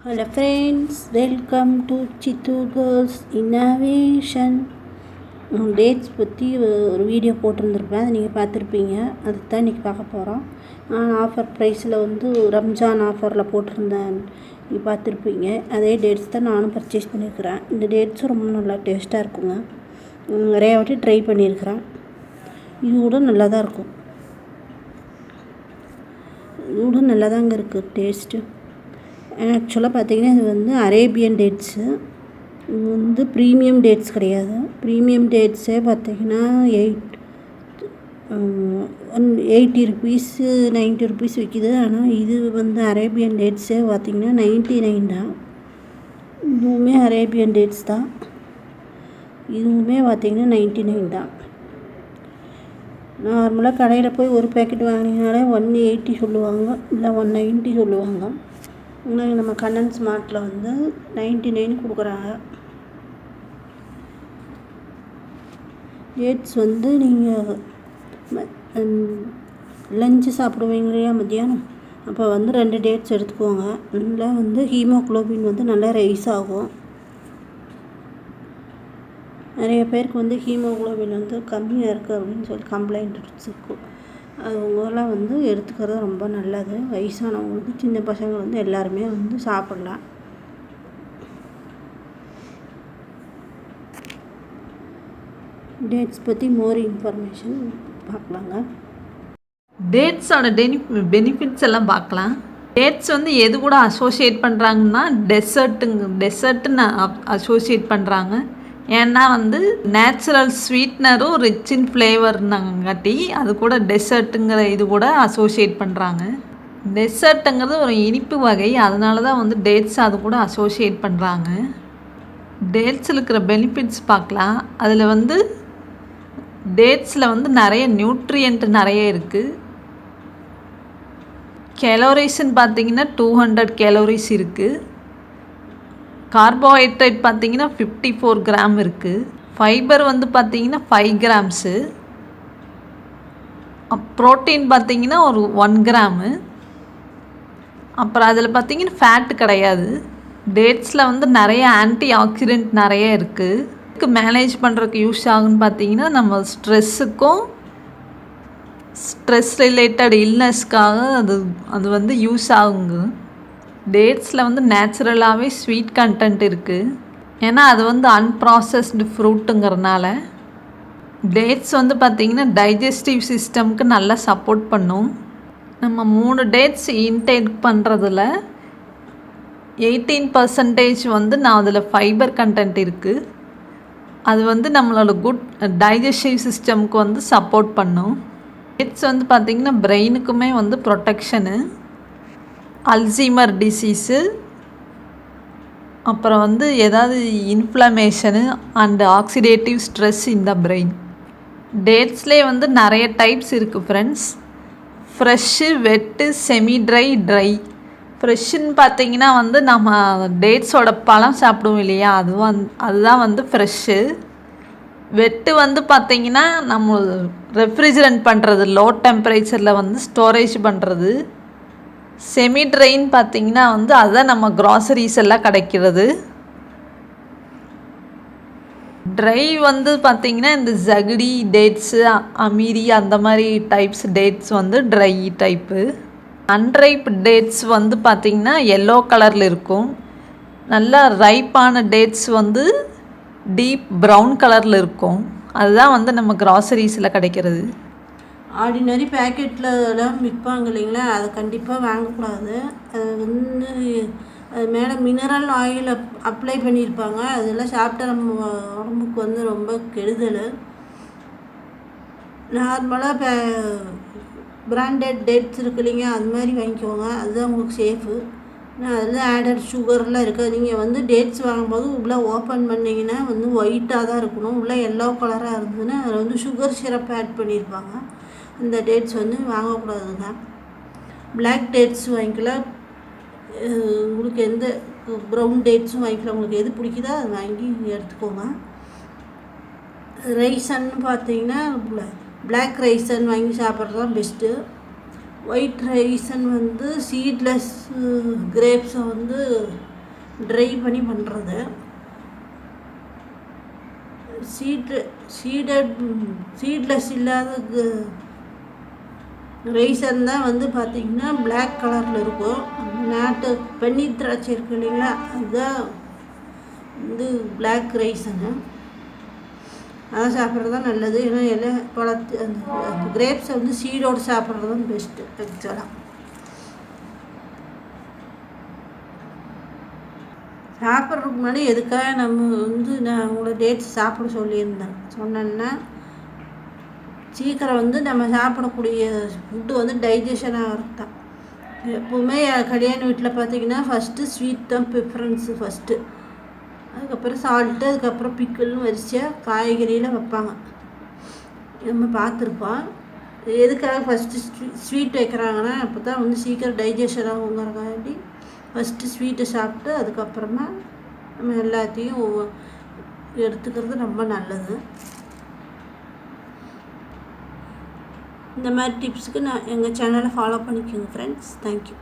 Hello friends, welcome to Chittu Girls Innovation. Dates பற்றி ஒரு video போட்டிருந்துருப்பேன், அதை நீங்கள் பார்த்துருப்பீங்க. அதுதான் இன்றைக்கி பார்க்க போகிறோம். நான் ஆஃபர் ப்ரைஸில் ரம்ஜான் ஆஃபரில் போட்டிருந்தேன், நீங்கள் பார்த்துருப்பீங்க. அதே டேட்ஸ் தான் நானும் பர்ச்சேஸ் பண்ணியிருக்கிறேன். இந்த டேட்ஸும் ரொம்ப நல்லா டேஸ்ட்டாக இருக்குங்க. நிறையா வாட்டி ட்ரை பண்ணியிருக்கிறேன். இது கூட நல்லா தான் இருக்கும். இது கூட நல்லா தாங்க இருக்குது டேஸ்ட்டு. ஆக்சுவலாக பார்த்திங்கன்னா இது அரேபியன் டேட்ஸு. இது ப்ரீமியம் டேட்ஸ் கிடையாது. ப்ரீமியம் டேட்ஸே பார்த்திங்கன்னா 80 ருபீஸு 90 ருபீஸ் விற்கிது. ஆனால் இது அரேபியன் டேட்ஸே பார்த்திங்கன்னா 99 தான். இதுவுமே அரேபியன் டேட்ஸ் தான். இதுவுமே பார்த்திங்கன்னா 99 தான். நார்மலாக கடையில் போய் ஒரு பேக்கெட் வாங்கினீங்கனாலே 180 சொல்லுவாங்க, இல்லை 190 சொல்லுவாங்க. ஆனால் நம்ம கண்ணன் ஸ்மார்ட்டில் 99 கொடுக்குறாங்க. டேட்ஸ் நீங்கள் லஞ்சு சாப்பிடுவீங்க இல்லையா மத்தியானம், அப்போ 2 டேட்ஸ் எடுத்துக்கோங்க. நல்லா ஹீமோக்ளோபின் நல்லா ரைஸ் ஆகும். நிறைய பேருக்கு ஹீமோக்ளோபின் கம்மியாக இருக்குது அப்படின்னு சொல்லி கம்ப்ளைண்ட்ஸ் இருக்கும். அது உங்களாம் எடுத்துக்கிறது ரொம்ப நல்லது. வயசானவங்களுக்கு, சின்ன பசங்க எல்லாருமே சாப்பிடலாம். டேட்ஸ் பற்றி மோர் இன்ஃபர்மேஷன் பார்க்கலாங்க. டேட்ஸோட பெனிஃபிட்ஸ் எல்லாம் பார்க்கலாம். டேட்ஸ் எது கூட அசோசியேட் பண்ணுறாங்கன்னா டெசர்ட்டுன்னு அசோசியேட் பண்ணுறாங்க. ஏன்னா நேச்சுரல் ஸ்வீட்னரும் ரிச் இன் ஃப்ளேவர்னாங்காட்டி அது கூட டெசர்ட்டுங்கிற இது கூட அசோசியேட் பண்ணுறாங்க. டெசர்ட்டுங்கிறது ஒரு இனிப்பு வகை, அதனால தான் டேட்ஸ் அது கூட அசோசியேட் பண்ணுறாங்க. டேட்ஸில் இருக்கிற பெனிஃபிட்ஸ் பார்க்கலாம். அதில் டேட்ஸில் நிறைய நியூட்ரியன்ட் நிறைய இருக்குது. கேலோரிஸ்ன்னு பார்த்தீங்கன்னா 200 கேலோரிஸ் இருக்குது. கார்போஹைட்ரேட் பார்த்திங்கன்னா 54 கிராம் இருக்குது. ஃபைபர் பார்த்திங்கன்னா 5 கிராம்ஸு. ப்ரோட்டீன் பார்த்திங்கன்னா ஒரு 1 கிராமு. அப்புறம் அதில் பார்த்திங்கன்னா ஃபேட் கிடையாது. டேட்ஸில் நிறைய ஆன்டி ஆக்சிடென்ட் நிறைய இருக்குது. இதுக்கு மேனேஜ் பண்ணுறதுக்கு யூஸ் ஆகுன்னு பார்த்திங்கன்னா நம்ம ஸ்ட்ரெஸ் ரிலேட்டட் இல்னஸ்க்காக அது யூஸ் ஆகுங்க. டேட்ஸில் நேச்சுரலாகவே ஸ்வீட் கண்டென்ட் இருக்குது. ஏன்னா அது அன்ப்ராசஸ்டு ஃப்ரூட்டுங்கிறனால. டேட்ஸ் பார்த்திங்கன்னா டைஜஸ்டிவ் சிஸ்டம்க்கு நல்லா சப்போர்ட் பண்ணும். நம்ம 3 டேட்ஸ் இன்டேக் பண்ணுறதுல 18% நான் அதில் ஃபைபர் கண்டென்ட் இருக்குது. அது நம்மளோட குட் டைஜஸ்டிவ் சிஸ்டம்க்கு சப்போர்ட் பண்ணும். டேட்ஸ் பார்த்திங்கன்னா பிரெயினுக்குமே ப்ரொடெக்ஷனு, அல்சீமர் டிசீஸு, அப்புறம் ஏதாவது இன்ஃப்ளமேஷனு அண்ட் ஆக்சிடேட்டிவ் ஸ்ட்ரெஸ் இந்த பிரெயின். டேட்ஸ்லேயே நிறைய டைப்ஸ் இருக்குது ஃப்ரெண்ட்ஸ். ஃப்ரெஷ்ஷு, வெட்டு, செமி ட்ரை, ட்ரை. ஃப்ரெஷ்ஷுன்னு பார்த்தீங்கன்னா நம்ம டேட்ஸோட பழம் சாப்பிடுவோம் இல்லையா, அதுதான் ஃப்ரெஷ்ஷு. வெட்டு பார்த்திங்கன்னா நம்ம ரெஃப்ரிஜரண்ட் பண்ணுறது, லோ டெம்பரேச்சரில் ஸ்டோரேஜ் பண்ணுறது. செமி ட்ரைன்னு பார்த்திங்கன்னா அதுதான் நம்ம க்ராசரிஸ் எல்லாம் கிடைக்கிறது. ட்ரை பார்த்திங்கன்னா இந்த ஜகடி டேட்ஸு, அமீரி அந்த மாதிரி types dates try type. Unripe dates பார்த்திங்கன்னா எல்லோ கலரில் இருக்கும். நல்லா ரைப்பான டேட்ஸ் டீப் ப்ரௌன் கலரில் இருக்கும். அதுதான் நம்ம க்ராசரிஸில் கிடைக்கிறது. ஆர்டினரி பேக்கெட்டில் எல்லாம் விற்பாங்க இல்லைங்களா, அதை கண்டிப்பாக வாங்கக்கூடாது. அது மேலே மினரல் ஆயில் அப்ளை பண்ணியிருப்பாங்க. அதெல்லாம் சாப்பிட்டா நம்ம உடம்புக்கு ரொம்ப கெடுதல். நார்மலாக பிராண்டட் டேட்ஸ் இருக்கு இல்லைங்க, அது மாதிரி வாங்கிக்கோங்க. அதுதான் உங்களுக்கு சேஃபு. அதில் ஆடட் சுகர்லாம் இருக்குது. நீங்கள் டேட்ஸ் வாங்கும்போது உள்ளே ஓப்பன் பண்ணிங்கன்னா ஒயிட்டாக தான் இருக்கணும். உள்ளே எல்லோ கலராக இருந்ததுன்னா அதில் சுகர் சிரப் ஆட் பண்ணியிருப்பாங்க. இந்த டேட்ஸ் வாங்கக்கூடாதுங்க. பிளாக் டேட்ஸ் வாங்கிக்கலாம். உங்களுக்கு எந்த ப்ரௌன் டேட்ஸும் வாங்கிக்கலாம். உங்களுக்கு எது பிடிக்குதோ அதை வாங்கி எடுத்துக்கோங்க. ரைசன்னு பார்த்தீங்கன்னா பிளாக் ரைசன் வாங்கி சாப்பிட்றது தான் பெஸ்ட்டு. ஒயிட் ரைசன் சீட்லெஸ் கிரேப்ஸை ட்ரை பண்ணி பண்ணுறது. சீட்லெஸ் இல்லாத ரைசன் தான் வந்து பார்த்திங்கன்னா பிளாக் கலரில் இருக்கும். நாட்டு பன்னீர் திராட்சை இருக்குது இல்லைங்களா, அதுதான் வந்து பிளாக் ரைஸுங்க. அதை சாப்பிட்றது தான் நல்லது. ஏன்னா எல்லாம் பழத்து அந்த கிரேப்ஸை வந்து சீடோடு சாப்பிட்றது தான் பெஸ்ட்டு ஆக்சுவலாக. சாப்பிட்றதுக்கு முன்னாடி எதுக்காக நம்ம வந்து நான் உங்களை டேட்ஸ் சாப்பிட சொன்னேன்னா சீக்கிரம் வந்து நம்ம சாப்பிடக்கூடிய ஃபுட்டு வந்து டைஜஷன் ஆகிறது தான். எப்போவுமே கல்யாண வீட்டில் பார்த்திங்கன்னா ஃபஸ்ட்டு ஸ்வீட் தான் ப்ரிஃபரன்ஸு ஃபஸ்ட்டு, அதுக்கப்புறம் சால்ட்டு, அதுக்கப்புறம் பிக்கிள்னு வரிசையாக காய்கறியில் வைப்பாங்க. நம்ம பார்த்துருப்போம். எதுக்காக ஃபஸ்ட்டு ஸ்வீட் வைக்கிறாங்கன்னா அப்போ தான் வந்து சீக்கிரம் டைஜஷன் ஆகுங்கிறக்காண்டி ஃபஸ்ட்டு ஸ்வீட்டை சாப்பிட்டு அதுக்கப்புறமா நம்ம எல்லாத்தையும் எடுத்துக்கிறது ரொம்ப நல்லது. இந்த மாதிரி டிப்ஸுக்கு நான் எங்கள் சேனலை ஃபாலோ பண்ணிக்கோங்க ஃப்ரெண்ட்ஸ். தேங்க்யூ.